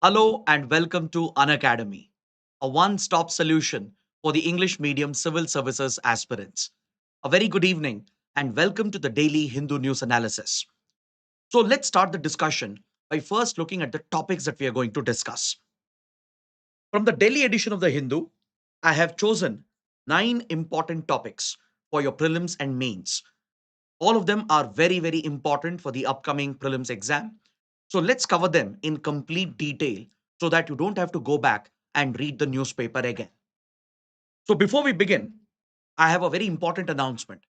Hello and welcome to Unacademy, a one-stop solution for the English medium civil services aspirants. A very good evening and welcome to the daily Hindu news analysis. So let's start the discussion by first looking at the topics that we are going to discuss. From the Delhi edition of the Hindu, I have chosen 9 important topics for your prelims and mains. All of them are very important for the upcoming prelims exam. So let's cover them in complete detail so that you don't have to go back and read the newspaper again. So before we begin, I have a very important announcement.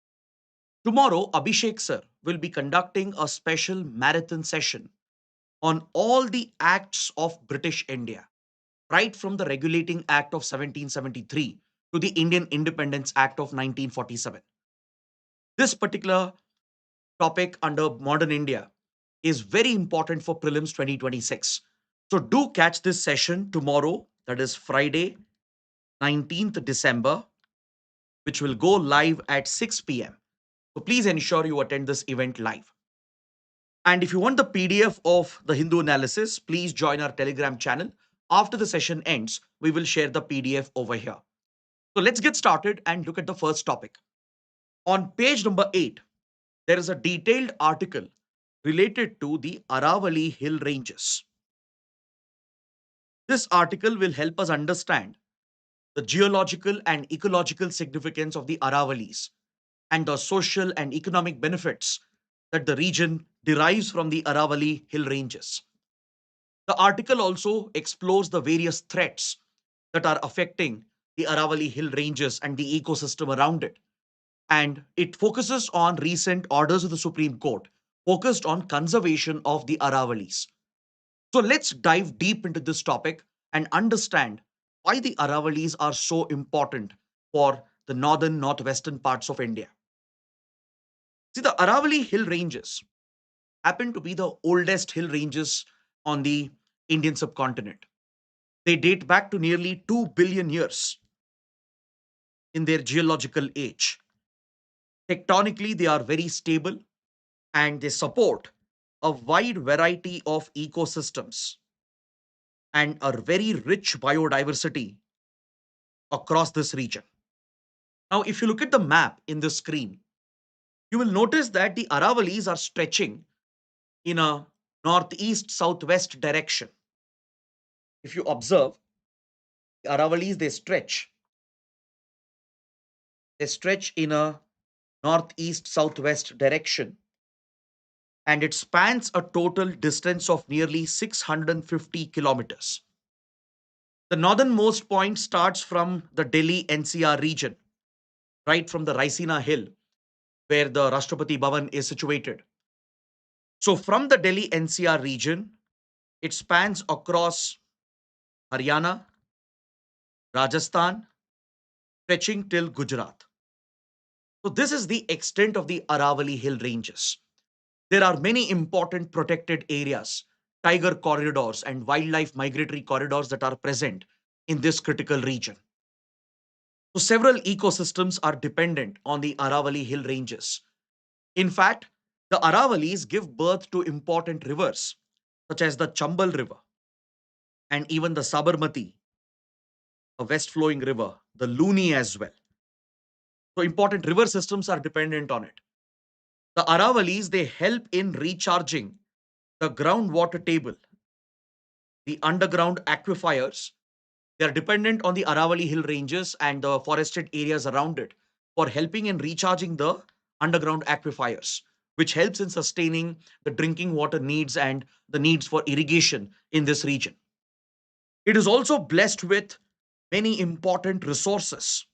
Tomorrow, Abhishek sir will be conducting a special marathon session on all the acts of British India, right from the Regulating Act of 1773 to the Indian Independence Act of 1947. This particular topic under modern India is very important for prelims 2026. So do catch this session tomorrow, that is Friday, 19th December, which will go live at 6 p.m. So please ensure you attend this event live. And if you want the PDF of the Hindu analysis, please join our Telegram channel. After the session ends, we will share the PDF over here. So let's get started and look at the first topic. On page number 8, there is a detailed article related to the Aravalli hill ranges. This article will help us understand the geological and ecological significance of the Aravallis and the social and economic benefits that the region derives from the Aravalli hill ranges. The article also explores the various threats that are affecting the Aravalli hill ranges and the ecosystem around it. And it focuses on recent orders of the Supreme Court focused on conservation of the Aravallis. So let's dive deep into this topic and understand why the Aravallis are so important for the northern northwestern parts of India. See, the Aravalli hill ranges happen to be the oldest hill ranges on the Indian subcontinent. They date back to nearly 2 billion years in their geological age. Tectonically, they are very stable and they support a wide variety of ecosystems and a very rich biodiversity across this region. Now, if you look at the map in the screen, you will notice that the Aravallis are stretching in a northeast southwest direction. If you observe, the Aravallis they stretch in a northeast southwest direction, and it spans a total distance of nearly 650 kilometers. The northernmost point starts from the Delhi NCR region, right from the Raisina Hill, where the Rashtrapati Bhavan is situated. So, from the Delhi NCR region, it spans across Haryana, Rajasthan, stretching till Gujarat. So, this is the extent of the Aravalli Hill ranges. There are many important protected areas, tiger corridors, and wildlife migratory corridors that are present in this critical region. So, several ecosystems are dependent on the Aravalli Hill ranges. In fact, the Aravallis give birth to important rivers such as the Chambal River and even the Sabarmati, a west flowing river, the Luni as well. So, important river systems are dependent on it. The Aravallis, they help in recharging the groundwater table, the underground aquifers. They are dependent on the Aravalli hill ranges and the forested areas around it for helping in recharging the underground aquifers, which helps in sustaining the drinking water needs and the needs for irrigation in this region. It is also blessed with many important resources.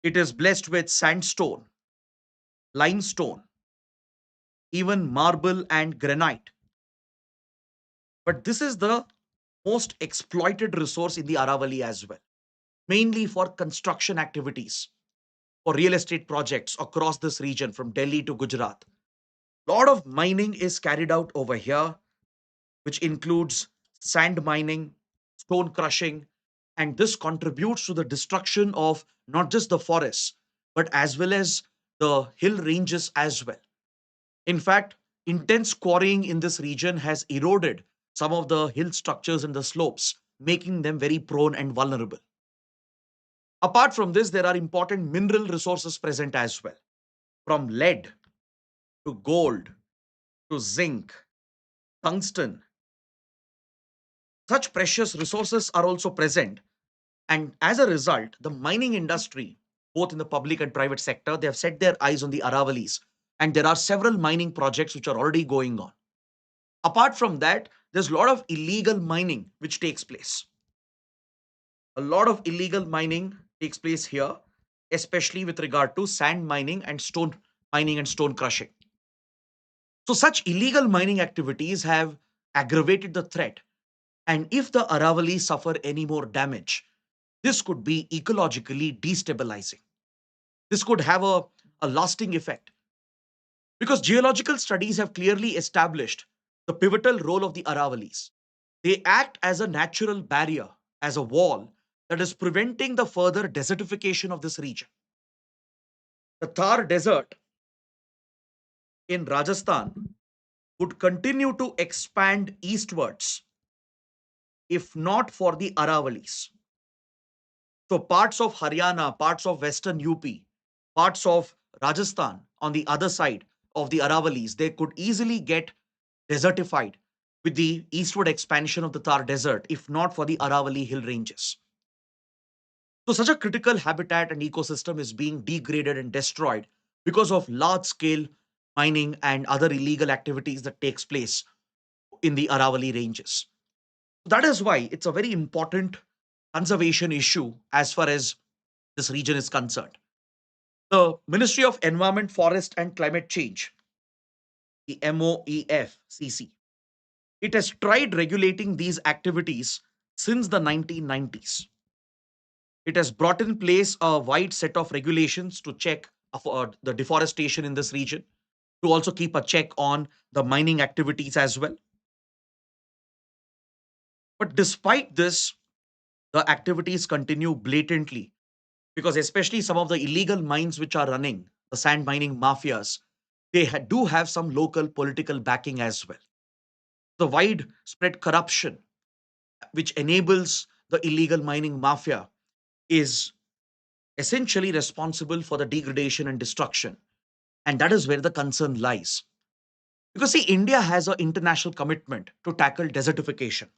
It is blessed with sandstone, limestone, even marble and granite. But this is the most exploited resource in the Aravalli as well, mainly for construction activities, for real estate projects across this region from Delhi to Gujarat. A lot of mining is carried out over here, which includes sand mining, stone crushing, and this contributes to the destruction of not just the forests, but as well as the hill ranges as well. In fact, intense quarrying in this region has eroded some of the hill structures and the slopes, making them very prone and vulnerable. Apart from this, there are important mineral resources present as well, from lead to gold to zinc, tungsten. Such precious resources are also present. And as a result, the mining industry, both in the public and private sector, they have set their eyes on the Aravallis. And there are several mining projects which are already going on. Apart from that, there's a lot of illegal mining which takes place. A lot of illegal mining takes place here, especially with regard to sand mining and stone mining and stone crushing. So, such illegal mining activities have aggravated the threat. And if the Aravalli suffer any more damage, this could be ecologically destabilizing. This could have a lasting effect because geological studies have clearly established the pivotal role of the Aravallis. They act as a natural barrier, as a wall that is preventing the further desertification of this region. The Thar Desert in Rajasthan would continue to expand eastwards if not for the Aravallis. So, parts of Haryana, parts of Western UP, parts of Rajasthan on the other side of the Aravallis, they could easily get desertified with the eastward expansion of the Thar Desert if not for the Aravalli hill ranges. So, such a critical habitat and ecosystem is being degraded and destroyed because of large scale mining and other illegal activities that takes place in the Aravalli ranges. That is why it's a very important conservation issue as far as this region is concerned. The Ministry of Environment, Forest and Climate Change, the MOEFCC, it has tried regulating these activities since the 1990s. It has brought in place a wide set of regulations to check the deforestation in this region, to also keep a check on the mining activities as well. But despite this, the activities continue blatantly because, especially some of the illegal mines which are running, the sand mining mafias, they do have some local political backing as well. The widespread corruption which enables the illegal mining mafia is essentially responsible for the degradation and destruction. And that is where the concern lies. Because, see, India has an international commitment to tackle desertification.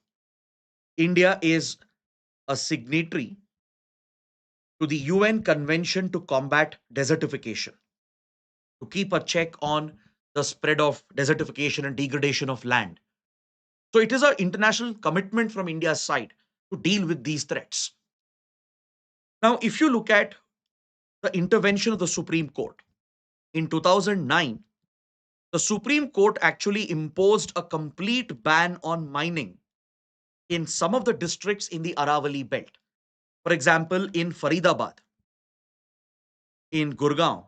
India is a signatory to the UN Convention to combat desertification, to keep a check on the spread of desertification and degradation of land. So, it is an international commitment from India's side to deal with these threats. Now, if you look at the intervention of the Supreme Court in 2009, the Supreme Court actually imposed a complete ban on mining in some of the districts in the Aravalli belt. For example, in Faridabad, in Gurgaon,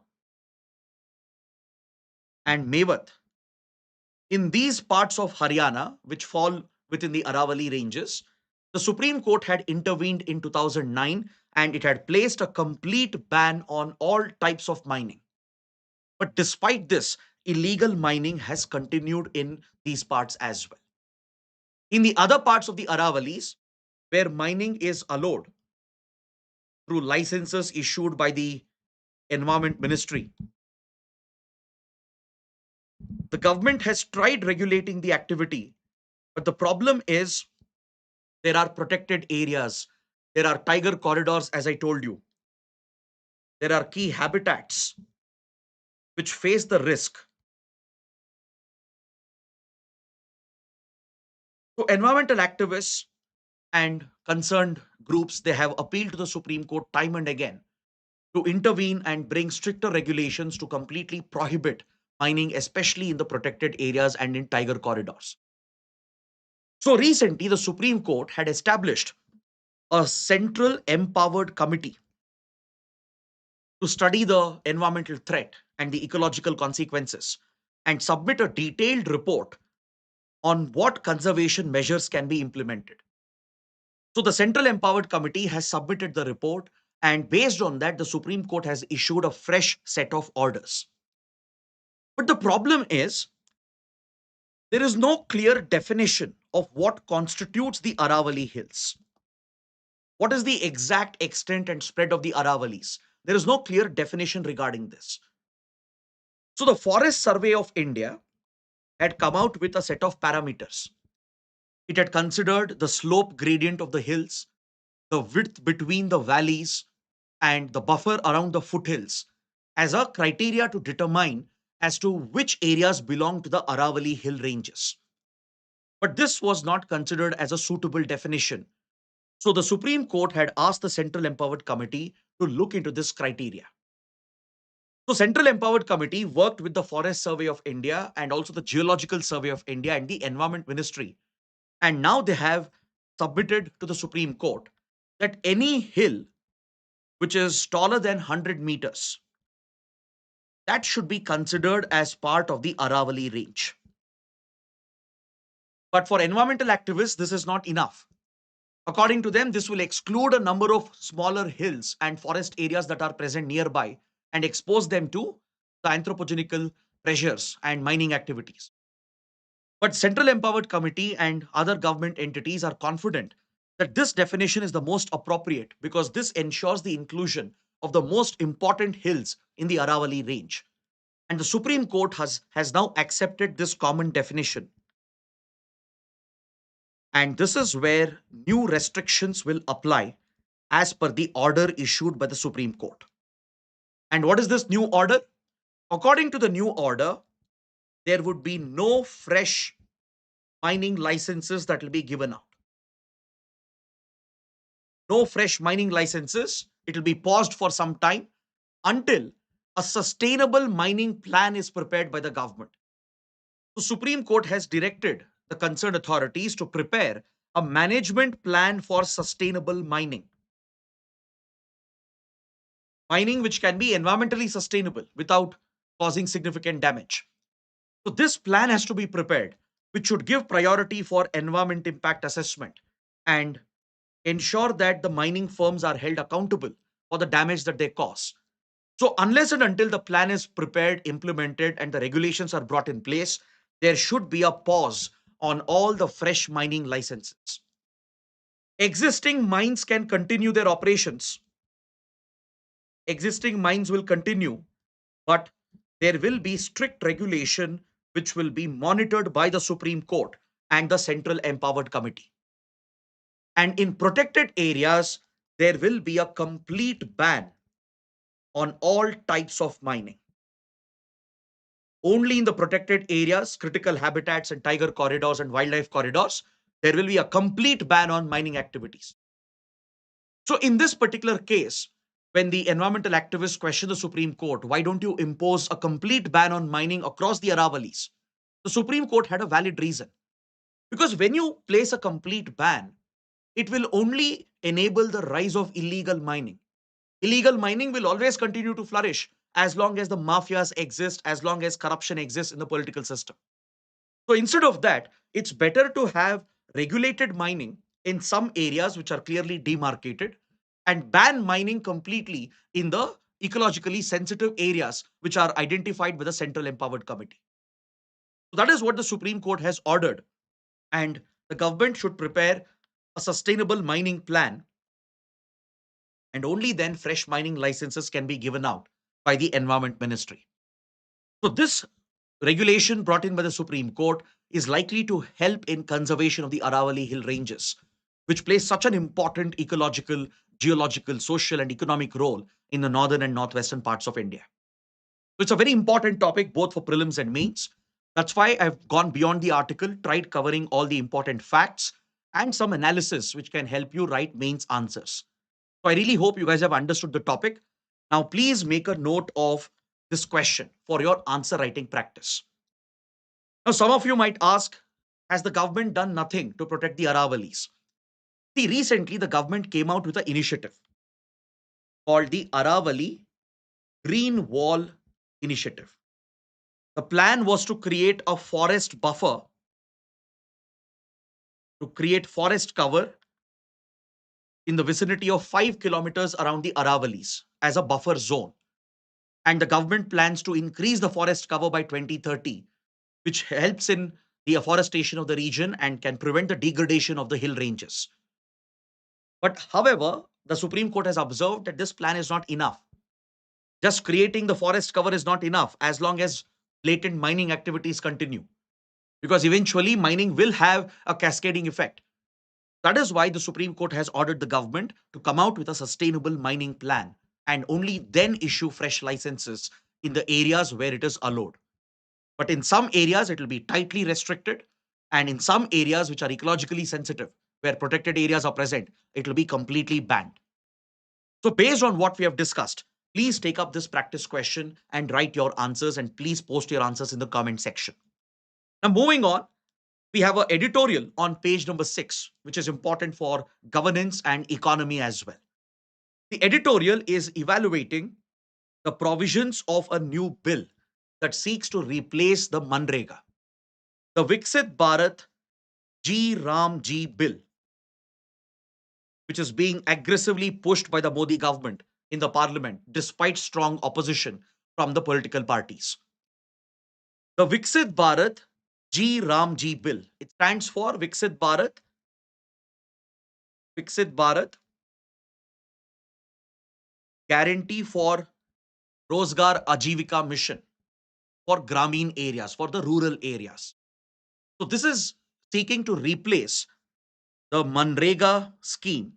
and Mewat. In these parts of Haryana, which fall within the Aravalli ranges, the Supreme Court had intervened in 2009 and it had placed a complete ban on all types of mining. But despite this, illegal mining has continued in these parts as well. In the other parts of the Aravallis, where mining is allowed through licenses issued by the Environment Ministry, the government has tried regulating the activity, but the problem is there are protected areas, there are tiger corridors, as I told you, there are key habitats which face the risk. So, environmental activists and concerned groups, they have appealed to the Supreme Court time and again to intervene and bring stricter regulations to completely prohibit mining, especially in the protected areas and in tiger corridors. So recently, the Supreme Court had established a central empowered committee to study the environmental threat and the ecological consequences and submit a detailed report on what conservation measures can be implemented. So the Central Empowered Committee has submitted the report, and based on that, the Supreme Court has issued a fresh set of orders. But the problem is There is no clear definition of what constitutes the Aravalli Hills. What is the exact extent and spread of the Aravallis? There is no clear definition regarding this. So the Forest Survey of India had come out with a set of parameters. It had considered the slope gradient of the hills, the width between the valleys, and the buffer around the foothills as a criteria to determine as to which areas belong to the Aravalli hill ranges. But this was not considered as a suitable definition. So the Supreme Court had asked the Central Empowered Committee to look into this criteria. So Central Empowered Committee worked with the Forest Survey of India and also the Geological Survey of India and the Environment Ministry. And now they have submitted to the Supreme Court that any hill which is taller than 100 meters, that should be considered as part of the Aravalli range. But for environmental activists, this is not enough. According to them, this will exclude a number of smaller hills and forest areas that are present nearby and expose them to the anthropogenical pressures and mining activities. But Central Empowered Committee and other government entities are confident that this definition is the most appropriate because this ensures the inclusion of the most important hills in the Aravalli range. And the Supreme Court has now accepted this common definition. And this is where new restrictions will apply as per the order issued by the Supreme Court. And what is this new order? According to the new order, there would be no fresh mining licenses that will be given out. No fresh mining licenses. It will be paused for some time until a sustainable mining plan is prepared by the government. The Supreme Court has directed the concerned authorities to prepare a management plan for sustainable mining. Mining which can be environmentally sustainable without causing significant damage. So this plan has to be prepared, which should give priority for environment impact assessment and ensure that the mining firms are held accountable for the damage that they cause. So unless and until the plan is prepared, implemented, and the regulations are brought in place, there should be a pause on all the fresh mining licenses. Existing mines can continue their operations. Existing mines will continue, but there will be strict regulation which will be monitored by the Supreme Court and the Central Empowered Committee. And in protected areas, there will be a complete ban on all types of mining. Only in the protected areas, critical habitats and tiger corridors and wildlife corridors, there will be a complete ban on mining activities. So in this particular case, when the environmental activists question the Supreme Court, why don't you impose a complete ban on mining across the Aravallis? The Supreme Court had a valid reason. Because when you place a complete ban, it will only enable the rise of illegal mining. Illegal mining will always continue to flourish as long as the mafias exist, as long as corruption exists in the political system. So instead of that, it's better to have regulated mining in some areas which are clearly demarcated and ban mining completely in the ecologically sensitive areas which are identified by the Central Empowered Committee. So that is what the Supreme Court has ordered. And the government should prepare a sustainable mining plan. And only then fresh mining licenses can be given out by the Environment Ministry. So this regulation brought in by the Supreme Court is likely to help in conservation of the Aravalli Hill ranges, which play such an important ecological, geological, social, and economic role in the northern and northwestern parts of India. So it's a very important topic both for prelims and mains. That's why I've gone beyond the article, tried covering all the important facts and some analysis which can help you write mains answers. So I really hope you guys have understood the topic. Now please make a note of this question for your answer writing practice. Now some of you might ask, has the government done nothing to protect the Aravallis? See, recently the government came out with an initiative called the Aravalli Green Wall Initiative. The plan was to create a forest buffer, to create forest cover in the vicinity of 5 kilometers around the Aravallis as a buffer zone. And the government plans to increase the forest cover by 2030, which helps in the afforestation of the region and can prevent the degradation of the hill ranges. But however, the Supreme Court has observed that this plan is not enough. Just creating the forest cover is not enough as long as blatant mining activities continue, because eventually mining will have a cascading effect. That is why the Supreme Court has ordered the government to come out with a sustainable mining plan and only then issue fresh licenses in the areas where it is allowed. But in some areas, it will be tightly restricted. And in some areas which are ecologically sensitive, where protected areas are present, it will be completely banned. So, based on what we have discussed, please take up this practice question and write your answers, and please post your answers in the comment section. Now, moving on, we have an editorial on page number 6, which is important for governance and economy as well. The editorial is evaluating the provisions of a new bill that seeks to replace the Manrega. The Viksit Bharat G Ram G bill, which is being aggressively pushed by the Modi government in the parliament despite strong opposition from the political parties. The Viksit Bharat G Ram G bill, it stands for Viksit Bharat Guarantee for Rozgar Ajivika Mission for Grameen areas, for the rural areas. So this is seeking to replace the Manrega scheme,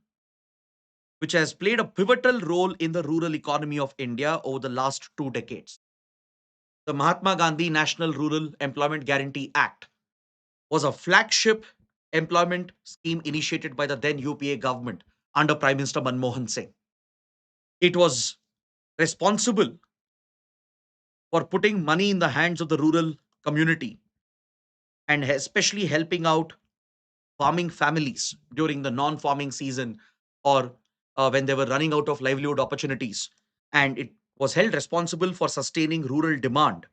which has played a pivotal role in the rural economy of India over the last 2 decades. The Mahatma Gandhi National Rural Employment Guarantee Act was a flagship employment scheme initiated by the then UPA government under Prime Minister Manmohan Singh. It was responsible for putting money in the hands of the rural community and especially helping out farming families during the non farming season, or when they were running out of livelihood opportunities. And it was held responsible for sustaining rural demand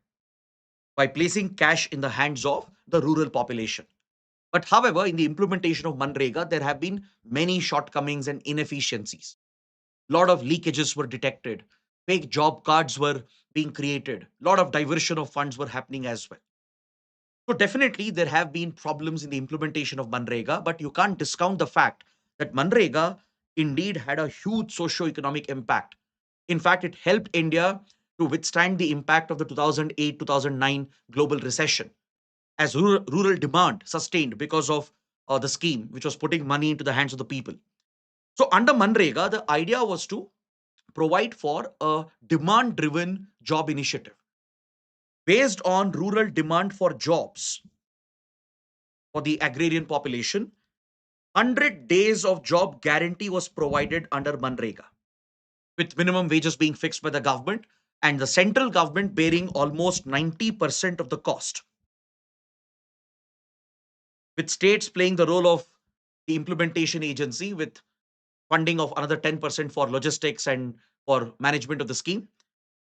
by placing cash in the hands of the rural population. But however, in the implementation of Manrega, there have been many shortcomings and inefficiencies. A lot of leakages were detected, fake job cards were being created, a lot of diversion of funds were happening as well. So definitely there have been problems in the implementation of Manrega, but you can't discount the fact that Manrega indeed had a huge socio-economic impact. In fact, it helped India to withstand the impact of the 2008-2009 global recession, as rural demand sustained because of the scheme, which was putting money into the hands of the people. So under Manrega, the idea was to provide for a demand-driven job initiative based on rural demand for jobs for the agrarian population. 100 days of job guarantee was provided under Manrega, with minimum wages being fixed by the government and the central government bearing almost 90% of the cost, with states playing the role of the implementation agency with funding of another 10% for logistics and for management of the scheme.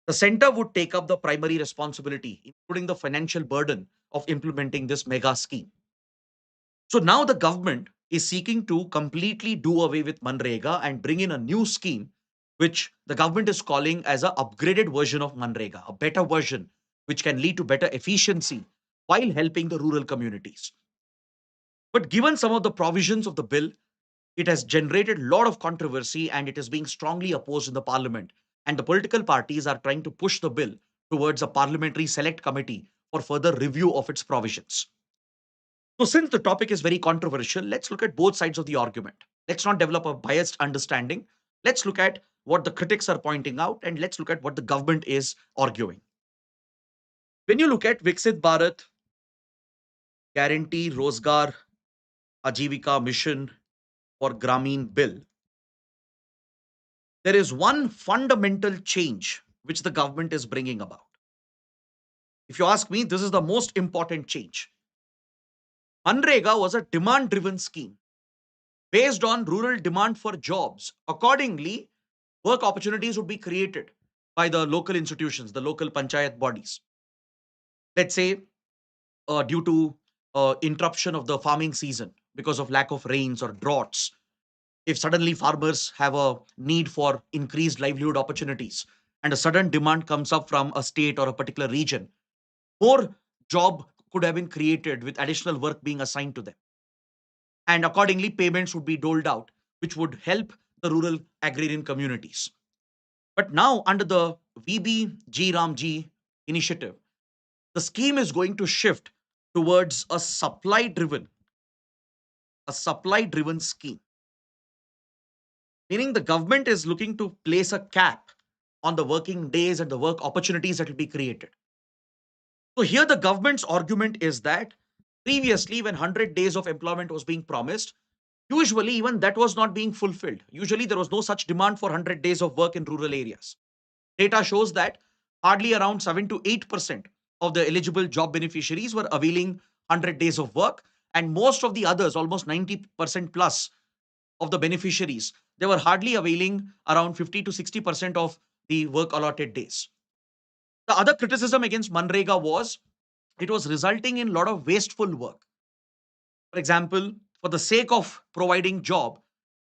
The center would take up the primary responsibility, including the financial burden of implementing this mega scheme. So now the government is seeking to completely do away with Manrega and bring in a new scheme, which the government is calling as a upgraded version of Manrega, a better version, which can lead to better efficiency while helping the rural communities. But given some of the provisions of the bill, it has generated a lot of controversy and it is being strongly opposed in the parliament. And the political parties are trying to push the bill towards a parliamentary select committee for further review of its provisions. So, since the topic is very controversial, let's look at both sides of the argument. Let's not develop a biased understanding. Let's look at what the critics are pointing out and let's look at what the government is arguing. When you look at Viksit Bharat Guarantee Rozgar Ajivika Mission for Grameen bill, there is one fundamental change which the government is bringing about. If you ask me, this is the most important change. Manrega was a demand driven scheme based on rural demand for jobs. Accordingly, work opportunities would be created by the local institutions, the local panchayat bodies. Let's say, due to interruption of the farming season because of lack of rains or droughts, if suddenly farmers have a need for increased livelihood opportunities and a sudden demand comes up from a state or a particular region, more job could have been created with additional work being assigned to them. And accordingly, payments would be doled out, which would help the rural agrarian communities. But now, under the VB Ramji initiative, the scheme is going to shift towards a supply driven scheme, meaning the government is looking to place a cap on the working days and the work opportunities that will be created. So here the government's argument is that previously, when 100 days of employment was being promised, usually even that was not being fulfilled. Usually there was no such demand for 100 days of work in rural areas. Data shows that hardly around 7 to 8% of the eligible job beneficiaries were availing 100 days of work, and most of the others, almost 90% plus of the beneficiaries, they were hardly availing around 50 to 60% of the work allotted days. The other criticism against Manrega was it was resulting in a lot of wasteful work. For example, for the sake of providing job,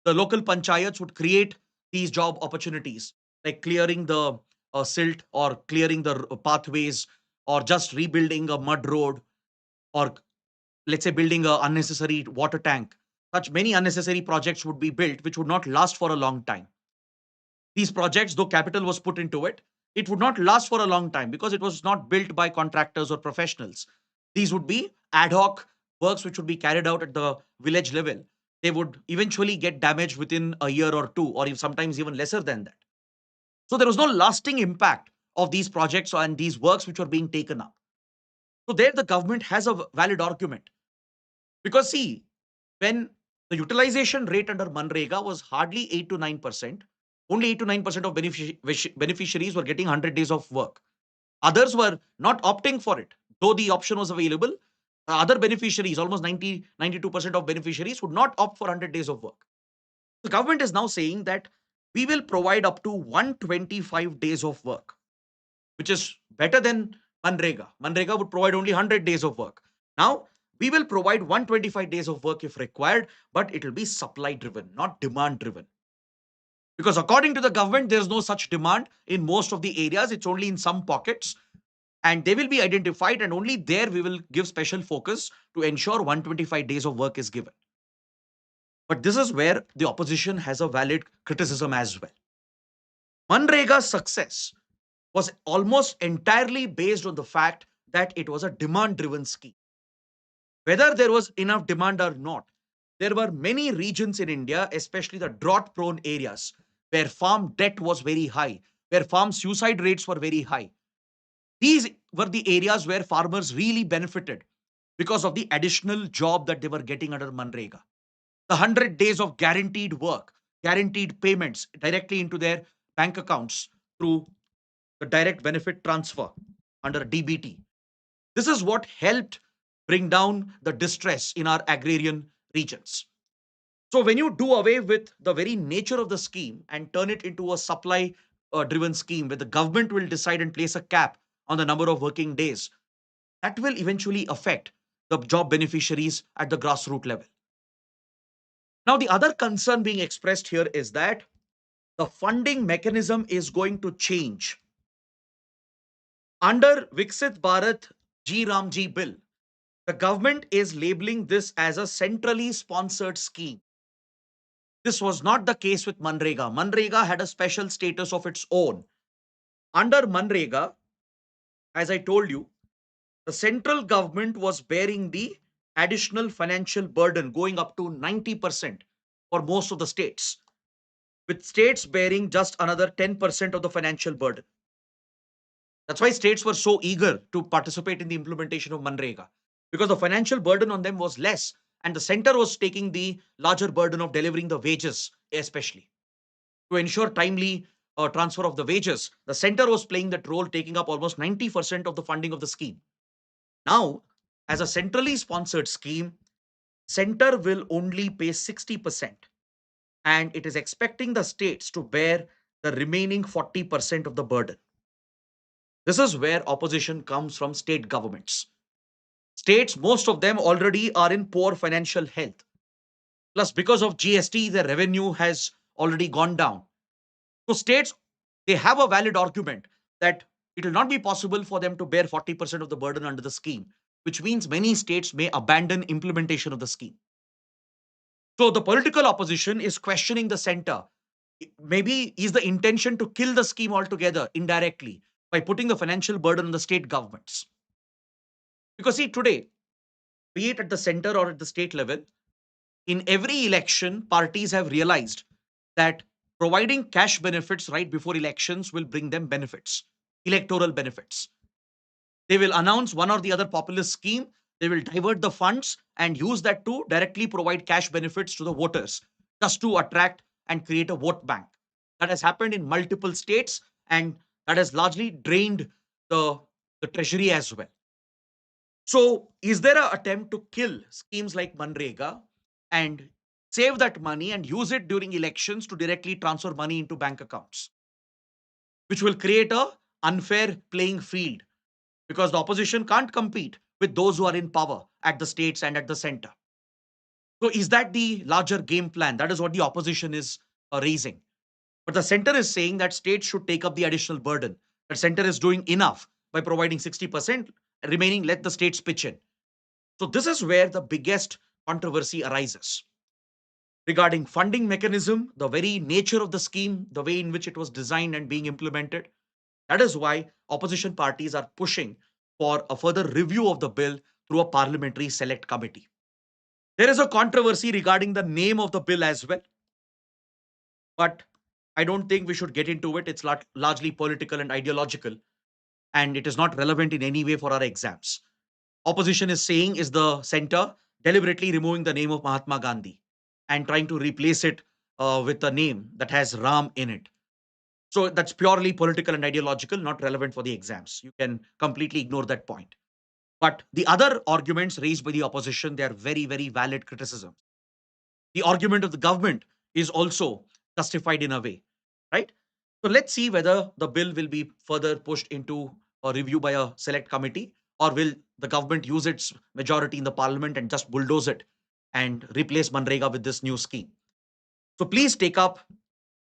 the local panchayats would create these job opportunities, like clearing the silt or clearing the pathways, or just rebuilding a mud road, or let's say building a unnecessary water tank. Such many unnecessary projects would be built, which would not last for a long time. These projects, though capital was put into it, it would not last for a long time because it was not built by contractors or professionals. These would be ad hoc works which would be carried out at the village level. They would eventually get damaged within a year or two, or sometimes even lesser than that. So there was no lasting impact of these projects and these works which were being taken up. So there the government has a valid argument. Because see, when the utilization rate under Manrega was hardly 8 to 9%, only 8 to 9% of beneficiaries were getting 100 days of work. Others were not opting for it, though the option was available. Other beneficiaries, almost 92% of beneficiaries, would not opt for 100 days of work. The government is now saying that we will provide up to 125 days of work, which is better than Manrega. Manrega would provide only 100 days of work. Now, we will provide 125 days of work if required, but it will be supply driven, not demand driven. Because according to the government, there's no such demand in most of the areas. It's only in some pockets. And they will be identified, and only there we will give special focus to ensure 125 days of work is given. But this is where the opposition has a valid criticism as well. Manrega's success was almost entirely based on the fact that it was a demand driven scheme. Whether there was enough demand or not, there were many regions in India, especially the drought prone areas, where farm debt was very high, where farm suicide rates were very high. These were the areas where farmers really benefited because of the additional job that they were getting under Manrega. The 100 days of guaranteed work, guaranteed payments directly into their bank accounts through the direct benefit transfer under DBT. This is what helped bring down the distress in our agrarian regions. So, when you do away with the very nature of the scheme and turn it into a supply driven scheme where the government will decide and place a cap on the number of working days, that will eventually affect the job beneficiaries at the grassroots level. Now, the other concern being expressed here is that the funding mechanism is going to change. Under Viksit Bharat G Ramji bill, the government is labeling this as a centrally sponsored scheme. This was not the case with Manrega. Manrega had a special status of its own. Under Manrega, as I told you, the central government was bearing the additional financial burden going up to 90% for most of the states, with states bearing just another 10% of the financial burden. That's why states were so eager to participate in the implementation of Manrega, because the financial burden on them was less, and the center was taking the larger burden of delivering the wages, especially. To ensure timely transfer of the wages, the center was playing that role, taking up almost 90% of the funding of the scheme. Now, as a centrally sponsored scheme, center will only pay 60%, and it is expecting the states to bear the remaining 40% of the burden. This is where opposition comes from state governments. States, most of them already are in poor financial health. Plus, because of GST, their revenue has already gone down. So, states, they have a valid argument that it will not be possible for them to bear 40% of the burden under the scheme. which means many states may abandon implementation of the scheme. So the political opposition is questioning the center. Maybe is the intention to kill the scheme altogether indirectly by putting the financial burden on the state governments. Because see, today, be it at the center or at the state level, in every election, parties have realized that providing cash benefits right before elections will bring them benefits, electoral benefits. They will announce one or the other populist scheme. They will divert the funds and use that to directly provide cash benefits to the voters, just to attract and create a vote bank. That has happened in multiple states, and that has largely drained the, the treasury as well. So, is there an attempt to kill schemes like Manrega and save that money and use it during elections to directly transfer money into bank accounts, which will create a unfair playing field because the opposition can't compete with those who are in power at the states and at the center. So, is that the larger game plan? That is what the opposition is raising. But the center is saying that states should take up the additional burden. The center is doing enough by providing 60%, remaining let the states pitch in. So, this is where the biggest controversy arises. Regarding funding mechanism, the very nature of the scheme, the way in which it was designed and being implemented, that is why opposition parties are pushing for a further review of the bill through a parliamentary select committee. There is a controversy regarding the name of the bill as well, but I don't think we should get into it. It's largely political and ideological, and it is not relevant in any way for our exams. Opposition is saying is the center deliberately removing the name of Mahatma Gandhi and trying to replace it with a name that has Ram in it. So that's purely political and ideological, not relevant for the exams. You can completely ignore that point. But the other arguments raised by the opposition, they are very, very valid criticism. The argument of the government is also justified in a way, right? So let's see whether the bill will be further pushed into a review by a select committee, or will the government use its majority in the parliament and just bulldoze it and replace Manrega with this new scheme. So please take up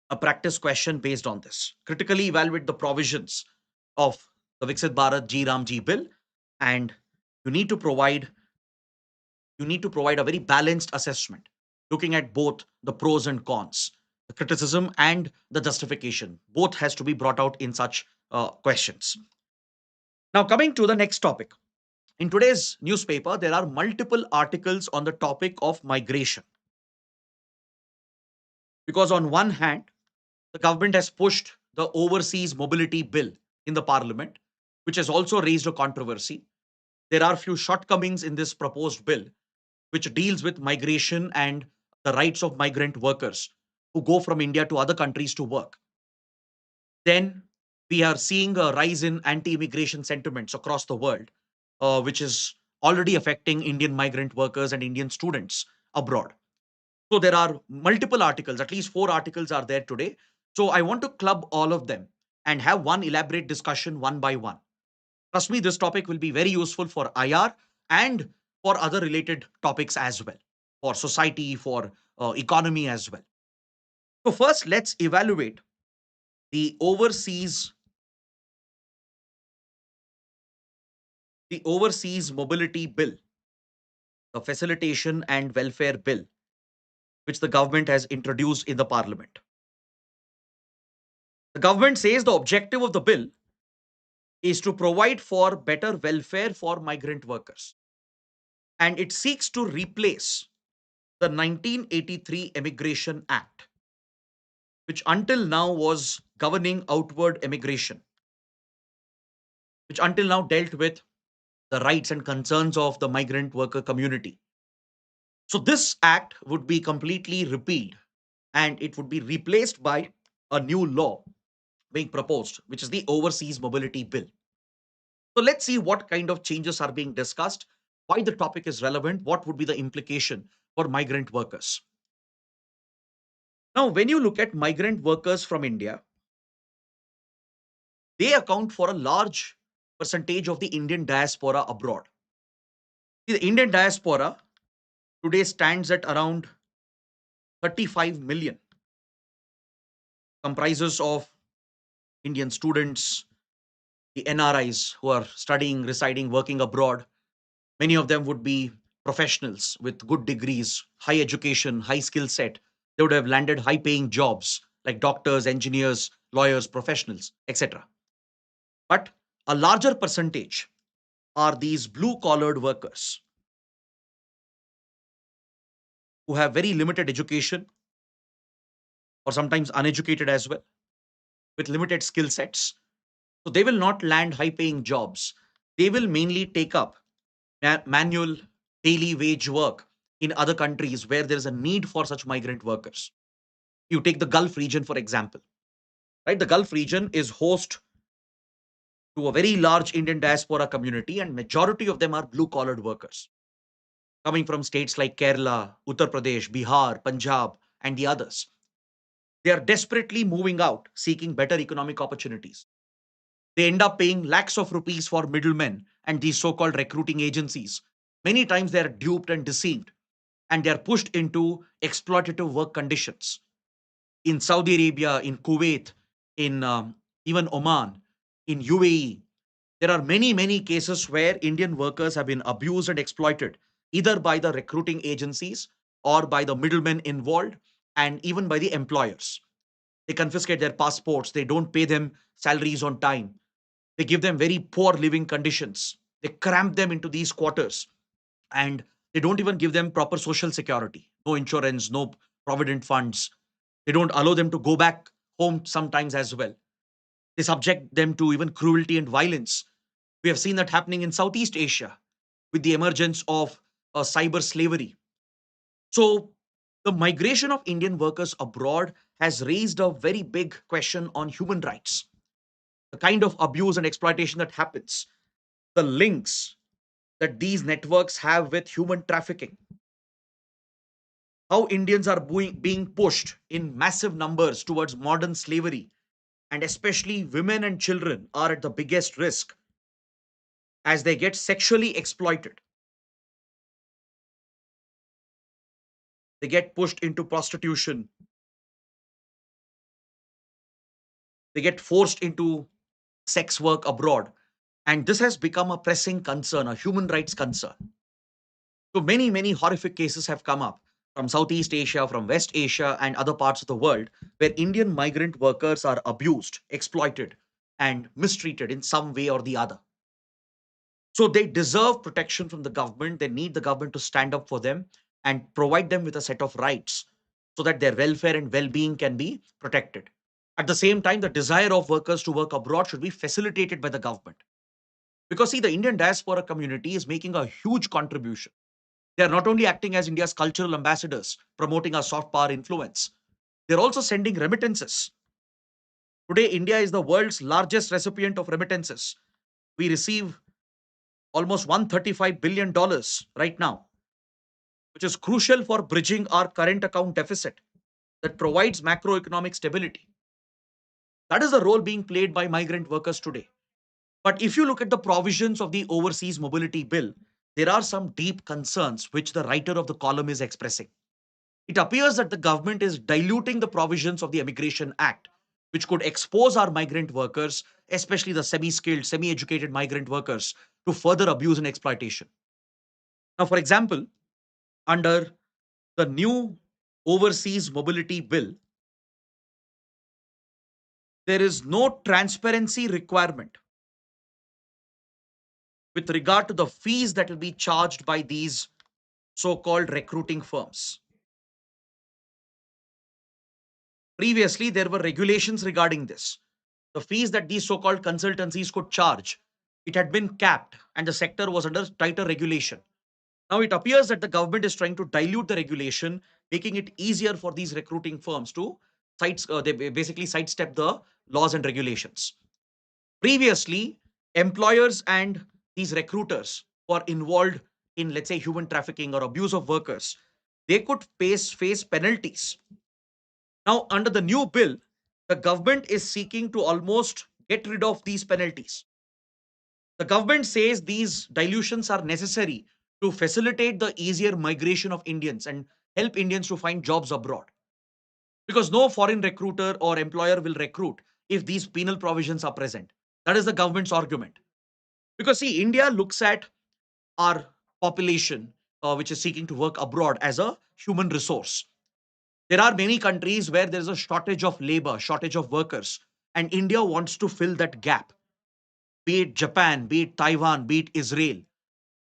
a practice question based on this. Critically evaluate the provisions of the Viksit Bharat G Ram G bill, and you need to provide a very balanced assessment, looking at both the pros and cons, the criticism and the justification. Both has to be brought out in such questions. Now, coming to the next topic. In today's newspaper, there are multiple articles on the topic of migration. Because on one hand, the government has pushed the overseas mobility bill in the parliament, which has also raised a controversy. There are few shortcomings in this proposed bill, which deals with migration and the rights of migrant workers who go from India to other countries to work. Then we are seeing a rise in anti-immigration sentiments across the world, which is already affecting Indian migrant workers and Indian students abroad. So there are multiple articles, at least 4 articles are there today. So I want to club all of them and have one elaborate discussion one by one. Trust me, this topic will be very useful for IR and for other related topics as well, for society, for economy as well. So first, let's evaluate the overseas mobility bill, the facilitation and welfare bill, which the government has introduced in the parliament. The government says the objective of the bill is to provide for better welfare for migrant workers, and it seeks to replace the 1983 Immigration Act, which until now was governing outward immigration, which until now dealt with the rights and concerns of the migrant worker community. So this act would be completely repealed and it would be replaced by a new law being proposed, which is the Overseas Mobility Bill. So let's see what kind of changes are being discussed, why the topic is relevant, what would be the implication for migrant workers. Now, when you look at migrant workers from India, they account for a large percentage of the Indian diaspora abroad. The Indian diaspora today stands at around 35 million, comprises of Indian students, the NRIs who are studying, residing, working abroad, Many of them would be professionals with good degrees, high education, high skill set. They would have landed high paying jobs like doctors, engineers, lawyers, professionals, etc. But a larger percentage are these blue collared workers who have very limited education or sometimes uneducated as well, with limited skill sets. So they will not land high paying jobs. They will mainly take up manual daily wage work in other countries where there is a need for such migrant workers. You take the Gulf region, for example, right? The Gulf region is host to a very large Indian diaspora community, and majority of them are blue collared workers coming from states like Kerala, Uttar Pradesh, Bihar, Punjab, and the others. They are desperately moving out, seeking better economic opportunities. They end up paying lakhs of rupees for middlemen and these so called recruiting agencies. Many times they are duped and deceived, and they are pushed into exploitative work conditions. In Saudi Arabia, in Kuwait, in even Oman, in UAE, there are many, many cases where Indian workers have been abused and exploited, either by the recruiting agencies or by the middlemen involved, and even by the employers. They confiscate their passports, they don't pay them salaries on time, they give them very poor living conditions, they cramp them into these quarters, and they don't even give them proper social security, no insurance, no provident funds. They don't allow them to go back home sometimes as well. They subject them to even cruelty and violence. We have seen that happening in Southeast Asia with the emergence of cyber slavery. So, the migration of Indian workers abroad has raised a very big question on human rights, the kind of abuse and exploitation that happens, the links that these networks have with human trafficking, how Indians are being pushed in massive numbers towards modern slavery, and especially women and children are at the biggest risk as they get sexually exploited. They get pushed into prostitution, they get forced into sex work abroad. And this has become a pressing concern, a human rights concern. So many, many horrific cases have come up from Southeast Asia, from West Asia, and other parts of the world where Indian migrant workers are abused, exploited, and mistreated in some way or the other. So they deserve protection from the government. They need the government to stand up for them and provide them with a set of rights so that their welfare and well being can be protected. At the same time, the desire of workers to work abroad should be facilitated by the government. Because, see, the Indian diaspora community is making a huge contribution. They are not only acting as India's cultural ambassadors, promoting our soft power influence, they're also sending remittances. Today, India is the world's largest recipient of remittances. We receive almost $135 billion dollars right now, which is crucial for bridging our current account deficit that provides macroeconomic stability. That is the role being played by migrant workers today. But if you look at the provisions of the Overseas Mobility Bill, there are some deep concerns which the writer of the column is expressing. It appears that the government is diluting the provisions of the Immigration Act, which could expose our migrant workers, especially the semi skilled, semi educated migrant workers, to further abuse and exploitation. Now, for example, under the new Overseas Mobility Bill, there is no transparency requirement with regard to the fees that will be charged by these so called recruiting firms. Previously, there were regulations regarding this. The fees that these so called consultancies could charge, it had been capped, and the sector was under tighter regulation. Now, it appears that the government is trying to dilute the regulation, making it easier for these recruiting firms to they basically sidestep the laws and regulations. Previously, employers and these recruiters who are involved in, let's say, human trafficking or abuse of workers, they could face penalties. Now, under the new bill, the government is seeking to almost get rid of these penalties. The government says these dilutions are necessary to facilitate the easier migration of Indians and help Indians to find jobs abroad. Because no foreign recruiter or employer will recruit if these penal provisions are present. That is the government's argument. Because, see, India looks at our population which is seeking to work abroad as a human resource. There are many countries where there is a shortage of labor, shortage of workers, and India wants to fill that gap. Be it Japan, be it Taiwan, be it Israel,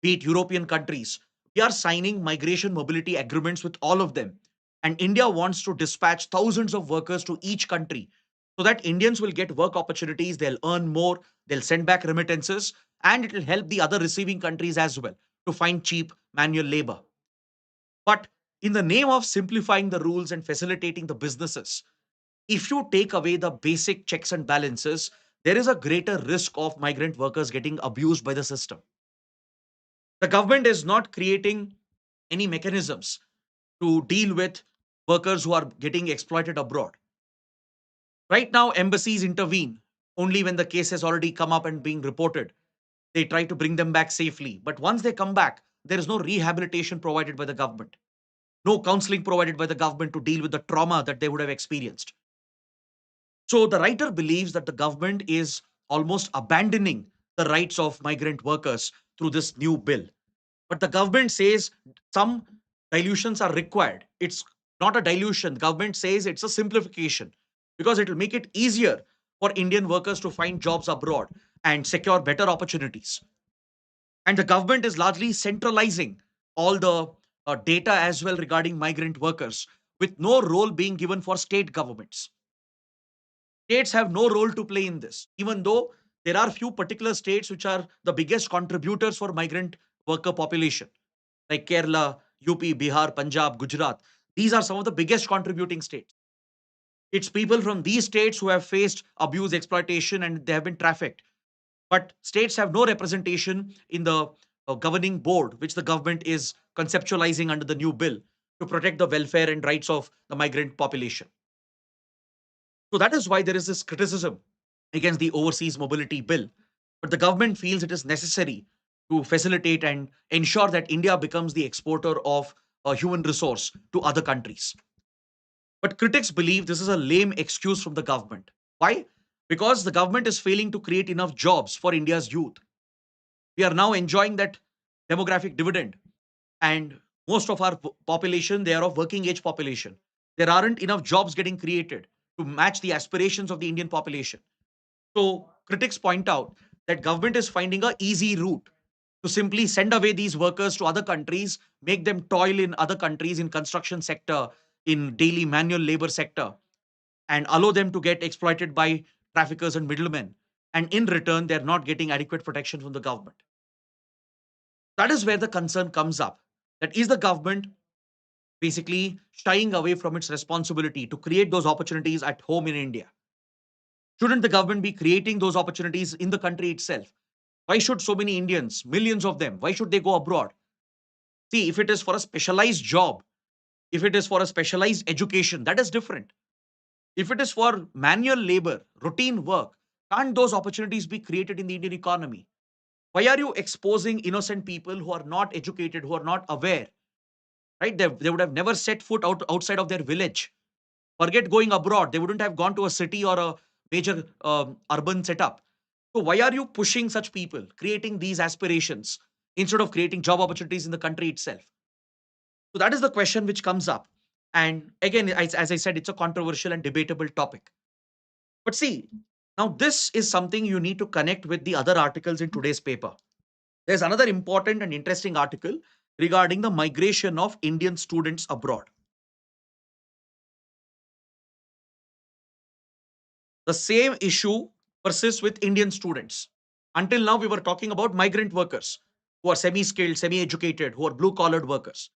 be it European countries. We are signing migration mobility agreements with all of them. And India wants to dispatch thousands of workers to each country so that Indians will get work opportunities, they'll earn more, they'll send back remittances, and it will help the other receiving countries as well to find cheap manual labor. But in the name of simplifying the rules and facilitating the businesses, if you take away the basic checks and balances, there is a greater risk of migrant workers getting abused by the system. The government is not creating any mechanisms to deal with workers who are getting exploited abroad. Right now, embassies intervene only when the case has already come up and being reported. They try to bring them back safely. But once they come back, there is no rehabilitation provided by the government, no counseling provided by the government to deal with the trauma that they would have experienced. So the writer believes that the government is almost abandoning the rights of migrant workers through this new bill. But the government says some dilutions are required. It's not a dilution. The government says it's a simplification because it will make it easier for Indian workers to find jobs abroad and secure better opportunities. And the government is largely centralizing all the data as well regarding migrant workers with no role being given for state governments. States have no role to play in this, even though there are few particular states which are the biggest contributors for migrant worker population, like Kerala, UP, Bihar, Punjab, Gujarat. These are some of the biggest contributing states. It's people from these states who have faced abuse, exploitation, and they have been trafficked. But states have no representation in the governing board, which the government is conceptualizing under the new bill to protect the welfare and rights of the migrant population. So that is why there is this criticism against the overseas mobility bill. But the government feels it is necessary to facilitate and ensure that India becomes the exporter of a human resource to other countries. But critics believe this is a lame excuse from the government. Why? Because the government is failing to create enough jobs for India's youth. We are now enjoying that demographic dividend, and most of our population, they are of working age population. There aren't enough jobs getting created to match the aspirations of the Indian population. So critics point out that government is finding a easy route to simply send away these workers to other countries, make them toil in other countries in construction sector, in daily manual labor sector, and allow them to get exploited by traffickers and middlemen. And in return, they're not getting adequate protection from the government. That is where the concern comes up. That is the government basically shying away from its responsibility to create those opportunities at home in India? Shouldn't the government be creating those opportunities in the country itself? Why should so many Indians, millions of them, why should they go abroad? See, if it is for a specialized job, if it is for a specialized education, that is different. If it is for manual labor, routine work, can't those opportunities be created in the Indian economy? Why are you exposing innocent people who are not educated, who are not aware, right? They would have never set foot outside of their village. Forget going abroad. They wouldn't have gone to a city or a major urban setup. So why are you pushing such people, creating these aspirations instead of creating job opportunities in the country itself? So that is the question which comes up. And again, as I said, it's a controversial and debatable topic. But see, now this is something you need to connect with the other articles in today's paper. There's another important and interesting article regarding the migration of Indian students abroad. The same issue persists with Indian students. Until now, we were talking about migrant workers who are semi skilled, semi educated, who are blue collared workers.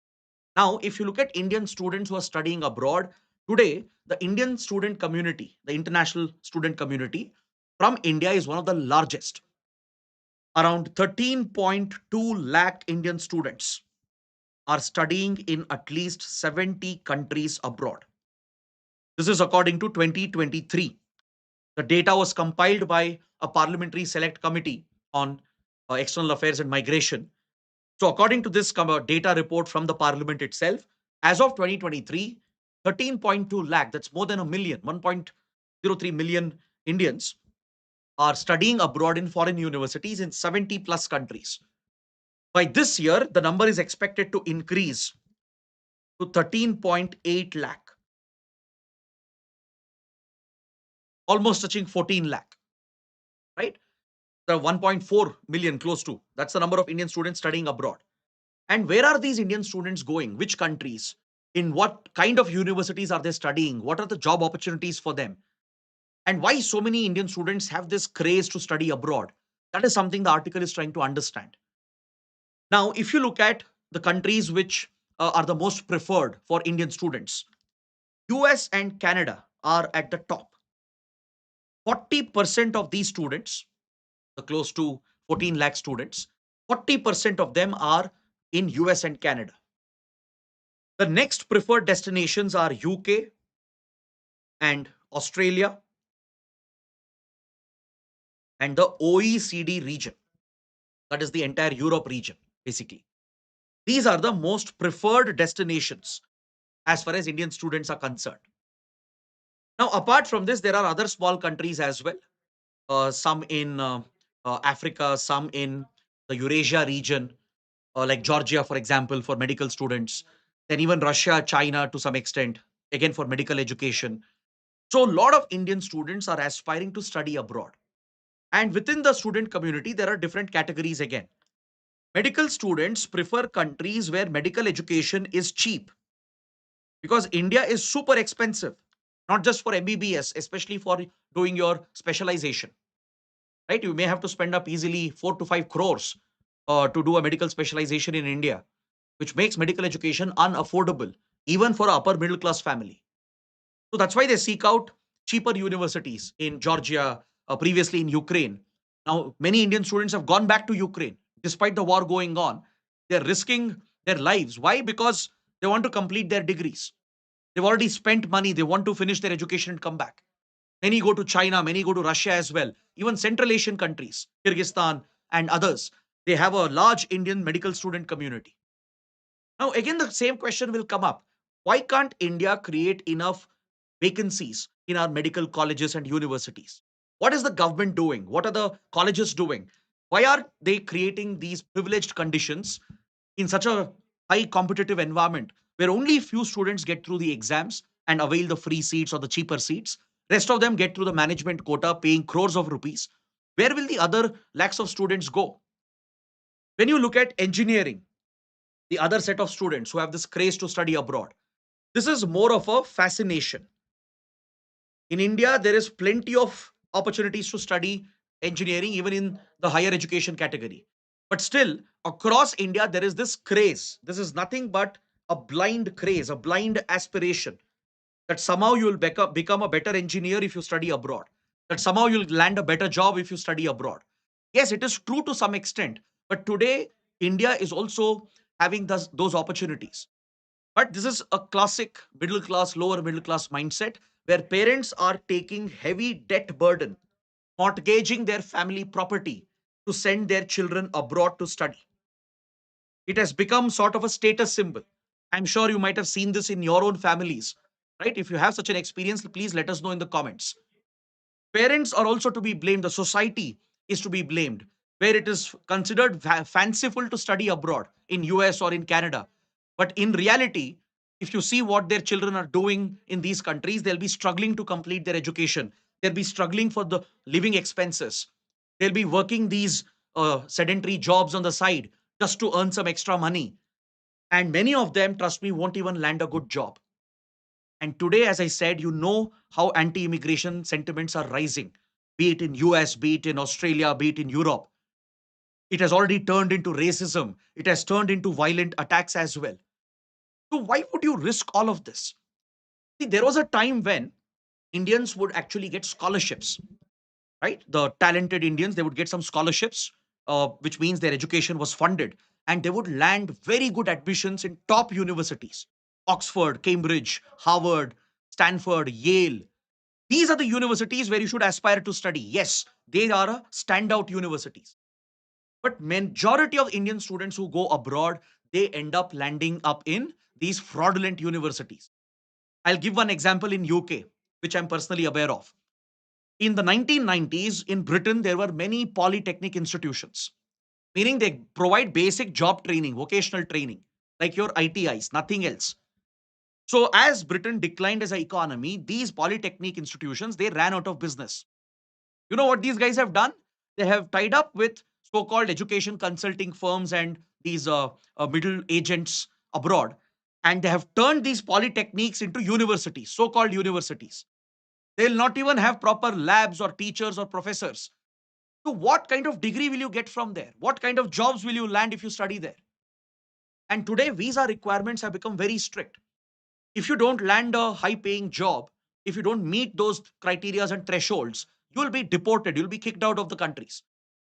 Now, if you look at Indian students who are studying abroad, today, the Indian student community, the international student community from India is one of the largest. Around 13.2 lakh Indian students are studying in at least 70 countries abroad. This is according to 2023. The data was compiled by a parliamentary select committee on external affairs and migration. So, according to this data report from the parliament itself, as of 2023, 13.2 lakh, that's more than a million, 1.03 million Indians are studying abroad in foreign universities in 70 plus countries. By this year, the number is expected to increase to 13.8 lakh, almost touching 14 lakh, right? The 1.4 million, close to. That's the number of Indian students studying abroad. And where are these Indian students going? Which countries? In what kind of universities are they studying? What are the job opportunities for them? And why so many Indian students have this craze to study abroad? That is something the article is trying to understand. Now, if you look at the countries which are the most preferred for Indian students, US and Canada are at the top. 40% of these students, the close to 14 lakh students, 40% of them are in US and Canada. The next preferred destinations are UK and Australia and the OECD region. That is the entire Europe region, basically. These are the most preferred destinations as far as Indian students are concerned. Now, apart from this, there are other small countries as well. Some in Africa, some in the Eurasia region, like Georgia, for example, for medical students. Then even Russia, China to some extent, again for medical education. So, a lot of Indian students are aspiring to study abroad. And within the student community, there are different categories again. Medical students prefer countries where medical education is cheap because India is super expensive, not just for MBBS, especially for doing your specialization, right? You may have to spend up easily 4 to 5 crores to do a medical specialization in India, which makes medical education unaffordable, even for an upper middle class family. So that's why they seek out cheaper universities in Georgia, previously in Ukraine. Now, many Indian students have gone back to Ukraine despite the war going on. They're risking their lives. Why? Because they want to complete their degrees. They've already spent money. They want to finish their education and come back. Many go to China, many go to Russia as well. Even Central Asian countries, Kyrgyzstan and others, they have a large Indian medical student community. Now, again, the same question will come up. Why can't India create enough vacancies in our medical colleges and universities? What is the government doing? What are the colleges doing? Why are they creating these privileged conditions in such a high competitive environment where only few students get through the exams and avail the free seats or the cheaper seats? Rest of them get through the management quota, paying crores of rupees. Where will the other lakhs of students go? When you look at engineering, the other set of students who have this craze to study abroad, this is more of a fascination. In India, there is plenty of opportunities to study engineering, even in the higher education category. But still, across India, there is this craze. This is nothing but a blind craze, a blind aspiration that somehow you will become a better engineer if you study abroad, that somehow you'll land a better job if you study abroad. Yes, it is true to some extent, but today, India is also having those opportunities. But this is a classic middle class, lower middle class mindset where parents are taking heavy debt burden, mortgaging their family property to send their children abroad to study. It has become sort of a status symbol. I'm sure you might have seen this in your own families, right? If you have such an experience, please let us know in the comments. Parents are also to be blamed. The society is to be blamed, where it is considered fanciful to study abroad in US or in Canada. But in reality, if you see what their children are doing in these countries, they'll be struggling to complete their education. They'll be struggling for the living expenses. They'll be working these sedentary jobs on the side just to earn some extra money. And many of them, trust me, won't even land a good job. And today, as I said, you know how anti-immigration sentiments are rising, be it in US, be it in Australia, be it in Europe. It has already turned into racism. It has turned into violent attacks as well. So why would you risk all of this? See, there was a time when Indians would actually get scholarships, right? The talented Indians, they would get some scholarships, which means their education was funded, and they would land very good admissions in top universities: Oxford, Cambridge, Harvard, Stanford, Yale. These are the universities where you should aspire to study. Yes, they are a standout universities. But majority of Indian students who go abroad, they end up landing up in these fraudulent universities. I'll give one example in UK, which I'm personally aware of. In the 1990s, in Britain, there were many polytechnic institutions. meaning they provide basic job training, vocational training, like your ITIs, nothing else. So as Britain declined as an economy, these polytechnic institutions, they ran out of business. You know what these guys have done? They have tied up with so-called education consulting firms and these middle agents abroad, and they have turned these polytechniques into universities, so-called universities. They'll not even have proper labs or teachers or professors. So what kind of degree will you get from there? What kind of jobs will you land if you study there? And today, visa requirements have become very strict. If you don't land a high paying job, if you don't meet those criterias and thresholds, you will be deported, you'll be kicked out of the countries.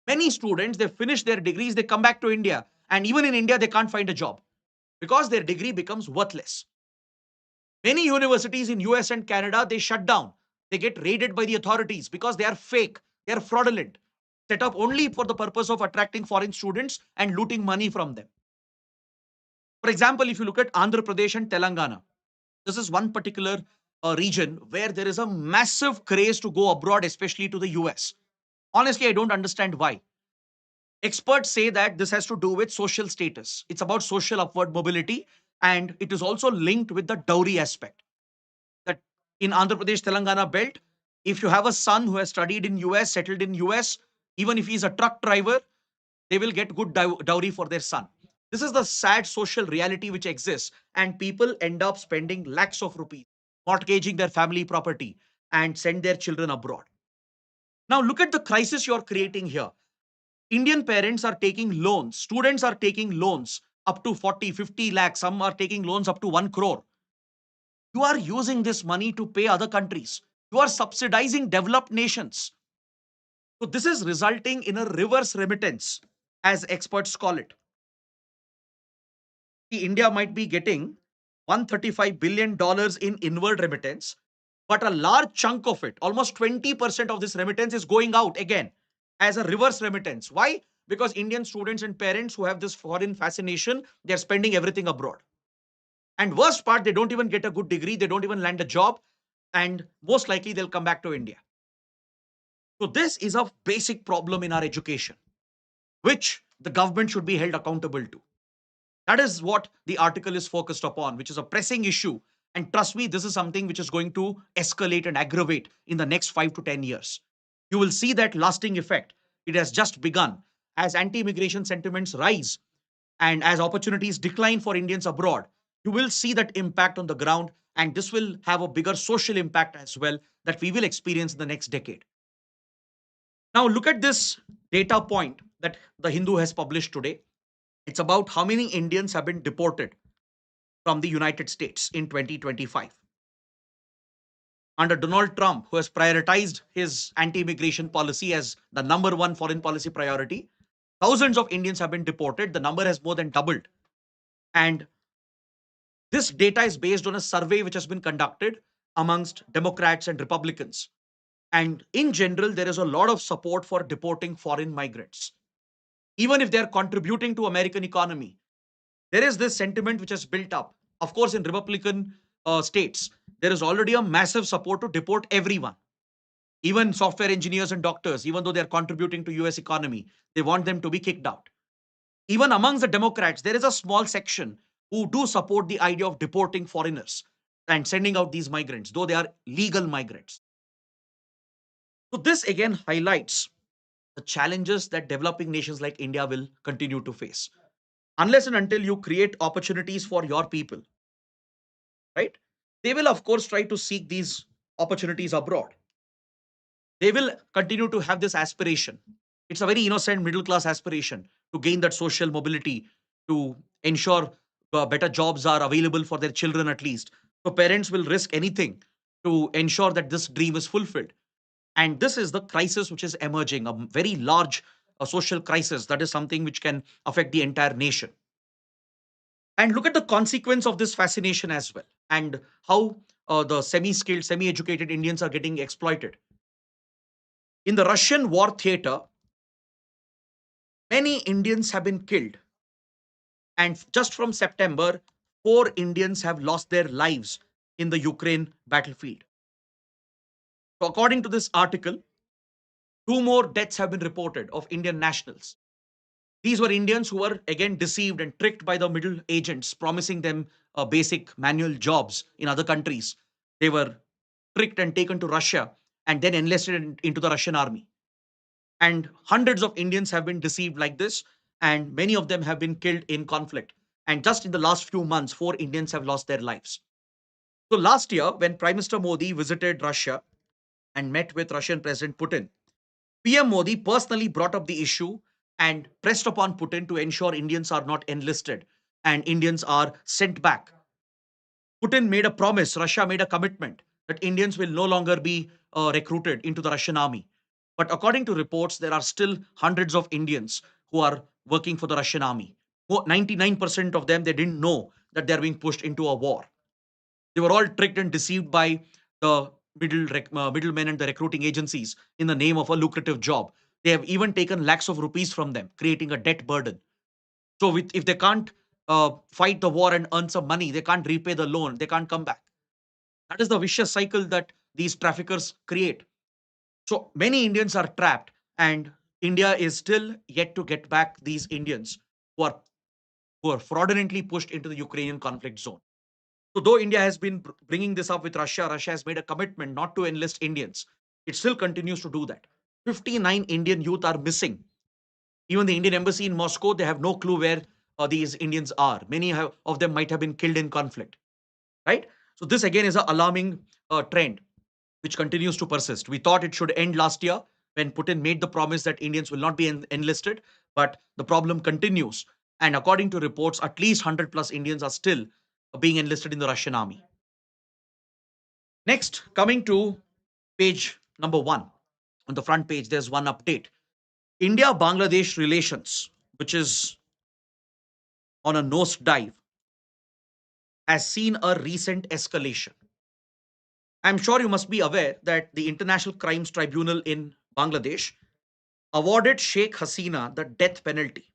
Many students, they finish their degrees, they come back to India, and even in India, they can't find a job because their degree becomes worthless. Many universities in US and Canada, they shut down. They get raided by the authorities because they are fake, they are fraudulent, set up only for the purpose of attracting foreign students and looting money from them. For example, if you look at Andhra Pradesh and Telangana, this is one particular region where there is a massive craze to go abroad, especially to the US. Honestly, I don't understand why. Experts say that this has to do with social status. It's about social upward mobility, and it is also linked with the dowry aspect. That in Andhra Pradesh, Telangana belt, if you have a son who has studied in US, settled in US, even if he's a truck driver, they will get good dowry for their son. This is the sad social reality which exists, and people end up spending lakhs of rupees, mortgaging their family property, and send their children abroad. Now, look at the crisis you're creating here. Indian parents are taking loans, students are taking loans up to 40, 50 lakhs, some are taking loans up to 1 crore. You are using this money to pay other countries. You are subsidizing developed nations. So, this is resulting in a reverse remittance, as experts call it. India might be getting $135 billion in inward remittance, but a large chunk of it, almost 20% of this remittance, is going out again as a reverse remittance. Why? Because Indian students and parents who have this foreign fascination, they're spending everything abroad. And worst part, they don't even get a good degree, they don't even land a job, and most likely they'll come back to India. So, this is a basic problem in our education, which the government should be held accountable to. That is what the article is focused upon, which is a pressing issue. And trust me, this is something which is going to escalate and aggravate in the next 5 to 10 years. You will see that lasting effect. It has just begun. As anti immigration sentiments rise and as opportunities decline for Indians abroad, you will see that impact on the ground. And this will have a bigger social impact as well that we will experience in the next decade. Now, look at this data point that the Hindu has published today. It's about how many Indians have been deported from the United States in 2025. Under Donald Trump, who has prioritized his anti immigration policy as the number one foreign policy priority, thousands of Indians have been deported. The number has more than doubled. And this data is based on a survey which has been conducted amongst Democrats and Republicans. And in general, there is a lot of support for deporting foreign migrants. Even if they are contributing to American economy, there is this sentiment which has built up. Of course, in Republican states, there is already a massive support to deport everyone. Even software engineers and doctors, even though they are contributing to US economy, they want them to be kicked out. Even amongst the Democrats, there is a small section who do support the idea of deporting foreigners and sending out these migrants, though they are legal migrants. So this again highlights the challenges that developing nations like India will continue to face. Unless and until you create opportunities for your people, right? They will, of course, try to seek these opportunities abroad. They will continue to have this aspiration. It's a very innocent middle class aspiration to gain that social mobility, to ensure better jobs are available for their children at least. So parents will risk anything to ensure that this dream is fulfilled. And this is the crisis which is emerging, a very large social crisis that is something which can affect the entire nation. And look at the consequence of this fascination as well, and how the semi-skilled, semi-educated Indians are getting exploited. In the Russian war theater, many Indians have been killed. And just from September, 4 Indians have lost their lives in the Ukraine battlefield. So, according to this article, 2 more deaths have been reported of Indian nationals. These were Indians who were again deceived and tricked by the middle agents, promising them basic manual jobs in other countries. They were tricked and taken to Russia and then enlisted into the Russian army. And hundreds of Indians have been deceived like this, and many of them have been killed in conflict. And just in the last few months, 4 Indians have lost their lives. So last year, when Prime Minister Modi visited Russia and met with Russian President Putin, PM Modi personally brought up the issue and pressed upon Putin to ensure Indians are not enlisted and Indians are sent back. Putin made a promise, Russia made a commitment that Indians will no longer be recruited into the Russian army. But according to reports, there are still hundreds of Indians who are working for the Russian army. 99% of them, they didn't know that they're being pushed into a war. They were all tricked and deceived by the middlemen and the recruiting agencies in the name of a lucrative job. They have even taken lakhs of rupees from them, creating a debt burden. So if they can't fight the war and earn some money, they can't repay the loan, they can't come back. That is the vicious cycle that these traffickers create. So many Indians are trapped, and India is still yet to get back these Indians who are fraudulently pushed into the Ukrainian conflict zone. So though India has been bringing this up with Russia, Russia has made a commitment not to enlist Indians. It still continues to do that. 59 Indian youth are missing. Even the Indian embassy in Moscow, they have no clue where these Indians are. Of them might have been killed in conflict, right? So this again is an alarming trend which continues to persist. We thought it should end last year when Putin made the promise that Indians will not be enlisted, but the problem continues. And according to reports, at least 100 plus Indians are still being enlisted in the Russian army. Next, coming to page number 1, on the front page, there's one update. India Bangladesh relations, which is on a nosedive, has seen a recent escalation. I'm sure you must be aware that the International Crimes Tribunal in Bangladesh awarded Sheikh Hasina the death penalty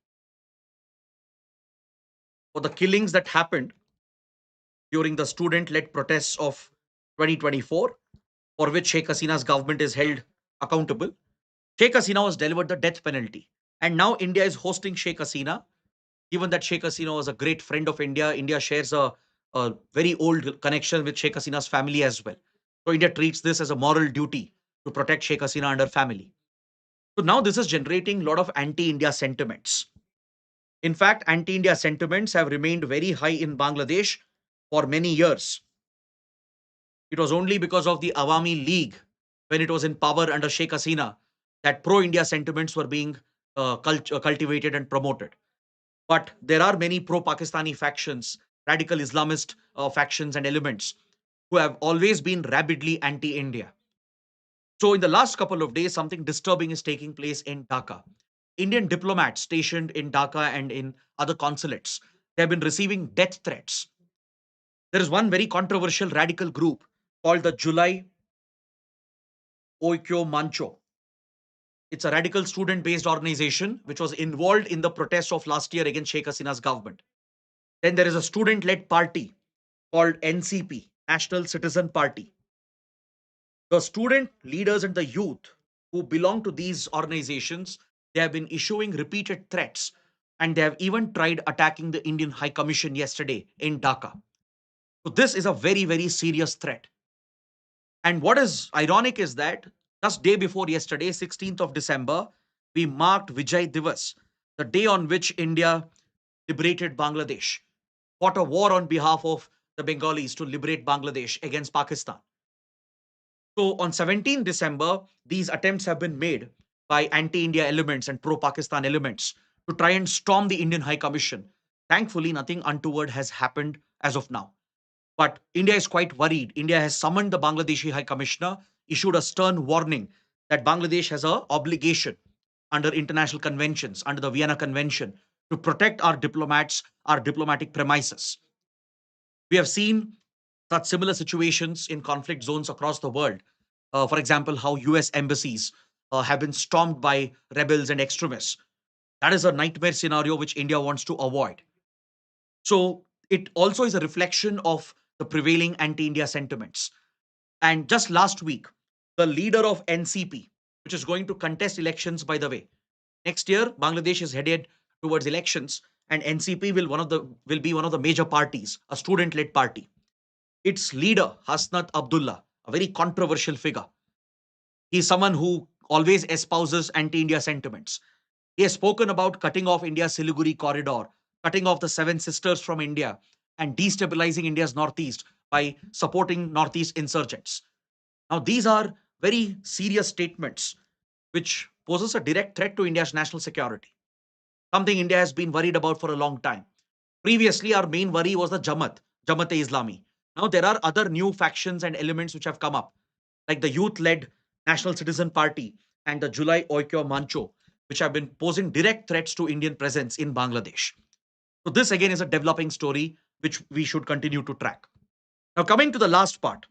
for the killings that happened during the student led protests of 2024, for which Sheikh Hasina's government is held accountable. Sheikh Hasina was delivered the death penalty. And now India is hosting Sheikh Hasina. Given that Sheikh Hasina was a great friend of India, India shares a very old connection with Sheikh Hasina's family as well. So India treats this as a moral duty to protect Sheikh Hasina and her family. So now this is generating a lot of anti-India sentiments. In fact, anti-India sentiments have remained very high in Bangladesh for many years. It was only because of the Awami League, when it was in power under Sheikh Hasina, that pro-India sentiments were being cultivated and promoted. But there are many pro-Pakistani factions, radical Islamist factions and elements who have always been rabidly anti-India. So in the last couple of days, something disturbing is taking place in Dhaka. Indian diplomats stationed in Dhaka and in other consulates, they have been receiving death threats. There is one very controversial radical group called the July Oikyo Mancho. It's a radical student-based organization which was involved in the protests of last year against Sheikh Hasina's government. Then there is a student-led party called NCP, National Citizen Party. The student leaders and the youth who belong to these organizations, they have been issuing repeated threats, and they have even tried attacking the Indian High Commission yesterday in Dhaka. So this is a very, very serious threat. And what is ironic is that just day before yesterday, 16th of December, we marked Vijay Divas, the day on which India liberated Bangladesh, fought a war on behalf of the Bengalis to liberate Bangladesh against Pakistan. So on 17 December, these attempts have been made by anti-India elements and pro-Pakistan elements to try and storm the Indian High Commission. Thankfully, nothing untoward has happened as of now. But India is quite worried. India has summoned the Bangladeshi High Commissioner, issued a stern warning that Bangladesh has an obligation under international conventions, under the Vienna Convention, to protect our diplomats, our diplomatic premises. We have seen such similar situations in conflict zones across the world. For example, how US embassies have been stormed by rebels and extremists. That is a nightmare scenario which India wants to avoid. So it also is a reflection of the prevailing anti-India sentiments. And just last week, the leader of NCP, which is going to contest elections, by the way, next year, Bangladesh is headed towards elections, and NCP will be one of the major parties, a student-led party. Its leader, Hasnat Abdullah, a very controversial figure. He's someone who always espouses anti-India sentiments. He has spoken about cutting off India's Siliguri corridor, cutting off the Seven Sisters from India, and destabilizing India's northeast by supporting northeast insurgents. Now, these are very serious statements which poses a direct threat to India's national security, something India has been worried about for a long time. Previously, our main worry was the Jamaat-e-Islami. Now, there are other new factions and elements which have come up, like the youth-led National Citizen Party and the Julai Oikyo Mancho, which have been posing direct threats to Indian presence in Bangladesh. So this again is a developing story which we should continue to track. Now, coming to the last part,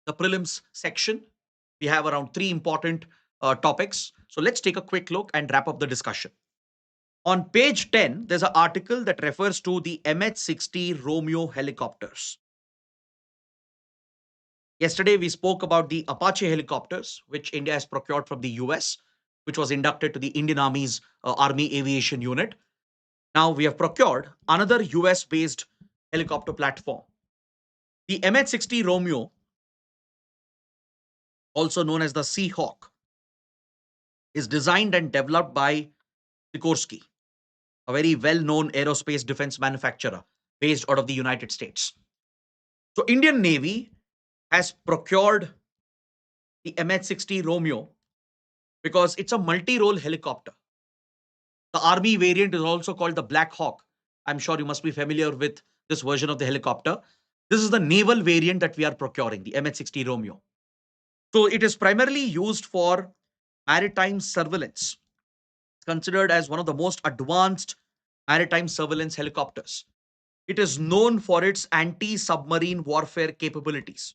the prelims section, we have around three important topics. So let's take a quick look and wrap up the discussion. On page 10, there's an article that refers to the MH-60 Romeo helicopters. Yesterday, we spoke about the Apache helicopters, which India has procured from the US, which was inducted to the Indian Army's Army Aviation Unit. Now, we have procured another US based helicopter platform. The MH-60 Romeo, also known as the Seahawk, is designed and developed by Sikorsky, a very well known aerospace defense manufacturer based out of the United States. So, Indian Navy has procured the MH-60 Romeo because it's a multi-role helicopter. The army variant is also called the Black Hawk. I'm sure you must be familiar with this version of the helicopter. This is the naval variant that we are procuring, the MH-60 Romeo. So it is primarily used for maritime surveillance. It's considered as one of the most advanced maritime surveillance helicopters. It is known for its anti-submarine warfare capabilities.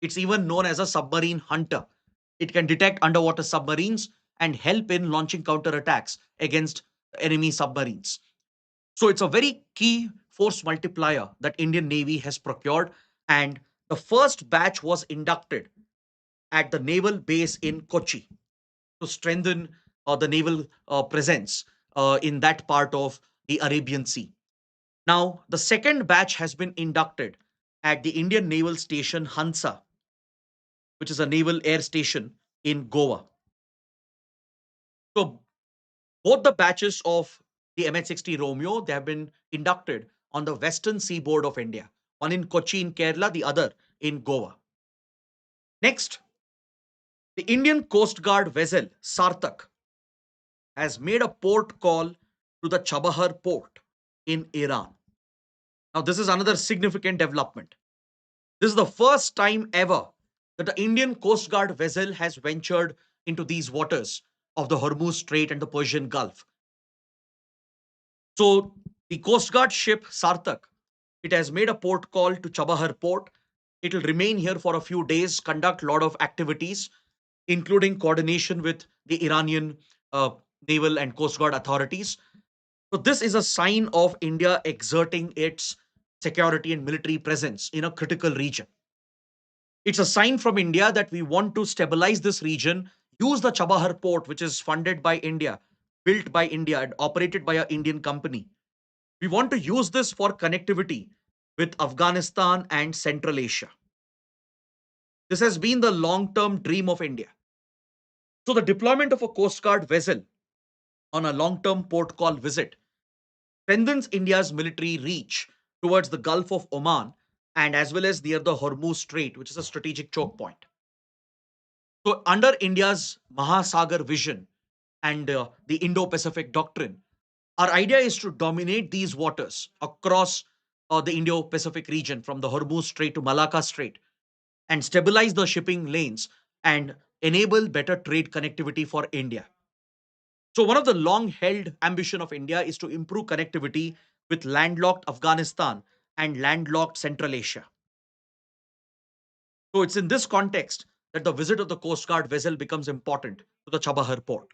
It's even known as a submarine hunter. It can detect underwater submarines and help in launching counterattacks against enemy submarines. So it's a very key force multiplier that Indian Navy has procured. And the first batch was inducted at the naval base in Kochi to strengthen the naval presence in that part of the Arabian Sea. Now, the second batch has been inducted at the Indian Naval Station Hansa, which is a naval air station in Goa. So, both the batches of the MH-60 Romeo, they have been inducted on the western seaboard of India, one in Kochi in Kerala, the other in Goa. Next, the Indian Coast Guard vessel Sarthak has made a port call to the Chabahar port in Iran. Now, this is another significant development. This is the first time ever that the Indian Coast Guard vessel has ventured into these waters of the Hormuz Strait and the Persian Gulf. So, the Coast Guard ship Sarthak, it has made a port call to Chabahar port. It will remain here for a few days, conduct a lot of activities, including coordination with the Iranian naval and Coast Guard authorities. So, this is a sign of India exerting its security and military presence in a critical region. It's a sign from India that we want to stabilize this region, use the Chabahar port, which is funded by India, built by India, and operated by an Indian company. We want to use this for connectivity with Afghanistan and Central Asia. This has been the long term dream of India. So, the deployment of a Coast Guard vessel on a long term port call visit strengthens India's military reach towards the Gulf of Oman and as well as near the Hormuz Strait, which is a strategic choke point. So, under India's Mahasagar vision and the Indo Pacific doctrine, our idea is to dominate these waters across the Indo Pacific region from the Hormuz Strait to Malacca Strait and stabilize the shipping lanes and enable better trade connectivity for India. So, one of the long held ambition of India is to improve connectivity with landlocked Afghanistan and landlocked Central Asia. So, it's in this context that the visit of the Coast Guard vessel becomes important to the Chabahar port.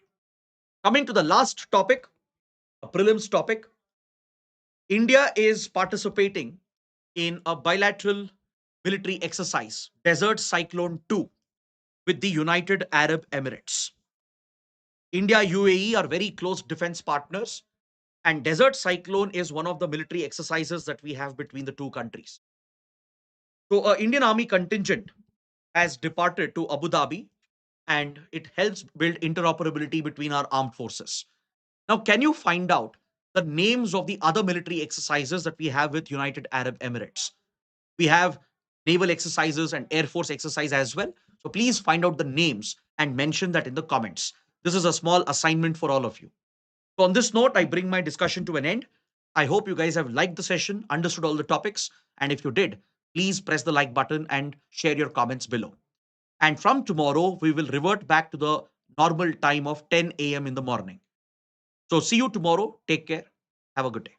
Coming to the last topic, a prelims topic, India is participating in a bilateral military exercise, Desert Cyclone-ll, with the United Arab Emirates. India, UAE are very close defense partners. And Desert Cyclone is one of the military exercises that we have between the two countries. So, Indian Army contingent has departed to Abu Dhabi, and it helps build interoperability between our armed forces. Now, can you find out the names of the other military exercises that we have with United Arab Emirates? We have naval exercises and air force exercise as well. So please find out the names and mention that in the comments. This is a small assignment for all of you. So on this note, I bring my discussion to an end. I hope you guys have liked the session, understood all the topics, and if you did, please press the like button and share your comments below. And from tomorrow, we will revert back to the normal time of 10 a.m. in the morning. So see you tomorrow. Take care. Have a good day.